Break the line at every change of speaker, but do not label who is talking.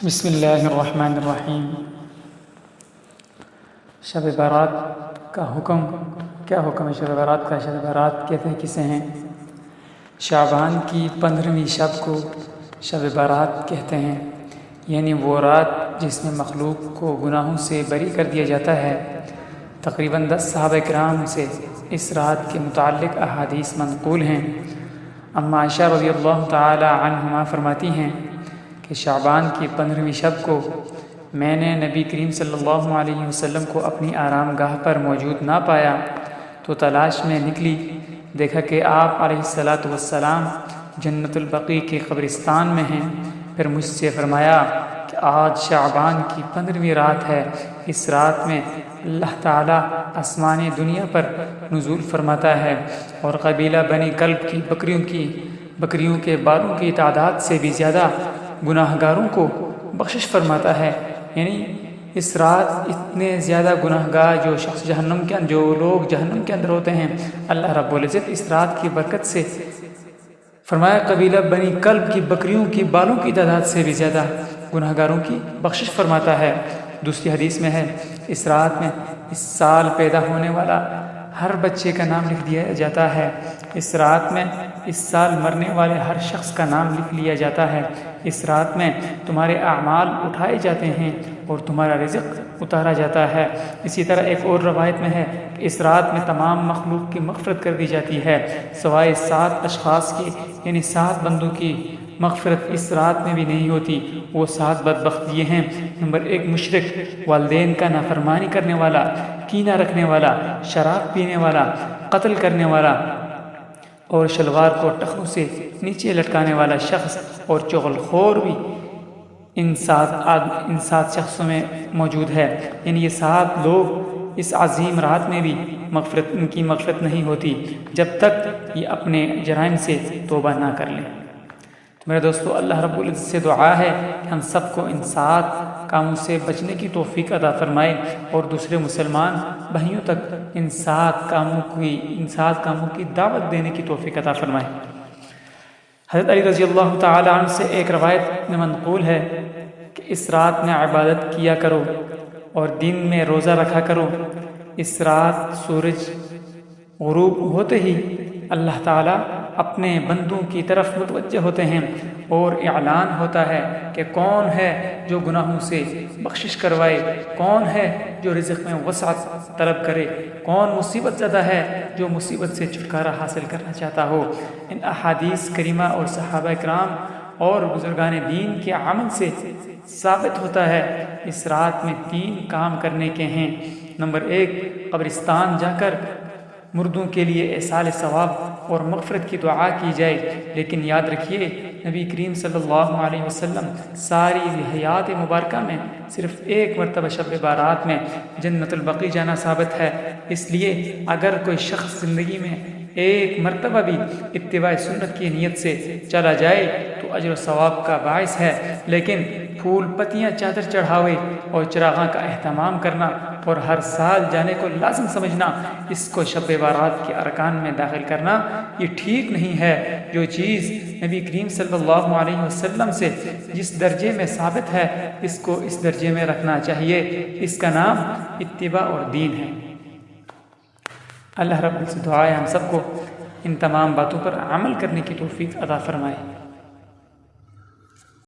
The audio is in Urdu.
بسم اللہ الرحمن الرحیم۔ شب برات کا حکم، کیا حکم ہے شب برات کا؟ شب برات کہتے ہیں کسے ہیں؟ شعبان کی 15ویں شب کو شب برات کہتے ہیں، یعنی وہ رات جس میں مخلوق کو گناہوں سے بری کر دیا جاتا ہے۔ تقریباً 10 صحابہ کرام سے اس رات کے متعلق احادیث منقول ہیں۔ اما عائشہ رضی اللہ تعالی عنہما فرماتی ہیں کہ شعبان کی 15ویں شب کو میں نے نبی کریم صلی اللہ علیہ وسلم کو اپنی آرام گاہ پر موجود نہ پایا تو تلاش میں نکلی، دیکھا کہ آپ علیہ الصلاۃ والسلام جنت البقیع کے قبرستان میں ہیں۔ پھر مجھ سے فرمایا کہ آج شعبان کی 15ویں رات ہے، اس رات میں اللہ تعالیٰ آسمانی دنیا پر نزول فرماتا ہے اور قبیلہ بنی کلب کی بکریوں کے بالوں کی تعداد سے بھی زیادہ گناہ گاروں کو بخشش فرماتا ہے۔ یعنی اس رات اتنے زیادہ گناہ گار جو لوگ جہنم کے اندر ہوتے ہیں، اللہ رب العزت اس رات کی برکت سے فرمایا قبیلہ بنی کلب کی بکریوں کی بالوں کی تعداد سے بھی زیادہ گناہ گاروں کی بخشش فرماتا ہے۔ دوسری حدیث میں ہے اس رات میں اس سال پیدا ہونے والا ہر بچے کا نام لکھ دیا جاتا ہے، اس رات میں اس سال مرنے والے ہر شخص کا نام لکھ لیا جاتا ہے، اس رات میں تمہارے اعمال اٹھائے جاتے ہیں اور تمہارا رزق اتارا جاتا ہے۔ اسی طرح ایک اور روایت میں ہے کہ اس رات میں تمام مخلوق کی مغفرت کر دی جاتی ہے سوائے 7 اشخاص کی، یعنی 7 بندوں کی مغفرت اس رات میں بھی نہیں ہوتی۔ وہ 7 بدبخت یہ ہیں: نمبر 1 مشرک، والدین کا نافرمانی کرنے والا، کینہ رکھنے والا، شراب پینے والا، قتل کرنے والا اور شلوار کو ٹخنوں سے نیچے لٹکانے والا شخص، اور چغل خور بھی ان 7 شخصوں میں موجود ہے۔ یعنی یہ 7 لوگ اس عظیم رات میں بھی ان کی مغفرت نہیں ہوتی جب تک یہ اپنے جرائم سے توبہ نہ کر لیں۔ تو میرے دوستو، اللہ رب العزت سے دعا ہے کہ ہم سب کو ان 7 کاموں سے بچنے کی توفیق عطا فرمائے اور دوسرے مسلمان بھائیوں تک ان 7 کاموں کی دعوت دینے کی توفیق عطا فرمائے۔ حضرت علی رضی اللہ تعالی عنہ سے ایک روایت میں منقول ہے کہ اس رات میں عبادت کیا کرو اور دن میں روزہ رکھا کرو۔ اس رات سورج غروب ہوتے ہی اللہ تعالیٰ اپنے بندوں کی طرف متوجہ ہوتے ہیں اور اعلان ہوتا ہے کہ کون ہے جو گناہوں سے بخشش کروائے، کون ہے جو رزق میں وسعت طلب کرے، کون مصیبت زدہ ہے جو مصیبت سے چھٹکارا حاصل کرنا چاہتا ہو۔ ان احادیث کریمہ اور صحابہ کرام اور بزرگان دین کے عمل سے ثابت ہوتا ہے اس رات میں 3 کام کرنے کے ہیں۔ نمبر 1 قبرستان جا کر مردوں کے لیے ایصال ثواب اور مغفرت کی دعا کی جائے، لیکن یاد رکھیے نبی کریم صلی اللہ علیہ وسلم ساری حیات مبارکہ میں صرف 1 مرتبہ شب بارات میں جنت البقیع جانا ثابت ہے۔ اس لیے اگر کوئی شخص زندگی میں 1 مرتبہ بھی اتباع سنت کی نیت سے چلا جائے تو اجر و ثواب کا باعث ہے، لیکن پھول پتیاں چادر چڑھاوے اور چراغاں کا اہتمام کرنا اور ہر سال جانے کو لازم سمجھنا، اس کو شب بارات کے ارکان میں داخل کرنا، یہ ٹھیک نہیں ہے۔ جو چیز نبی کریم صلی اللہ علیہ وسلم سے جس درجے میں ثابت ہے اس کو اس درجے میں رکھنا چاہیے، اس کا نام اتباع اور دین ہے۔ اللہ رب سے دعا ہے ہم سب کو ان تمام باتوں پر عمل کرنے کی توفیق عطا فرمائے۔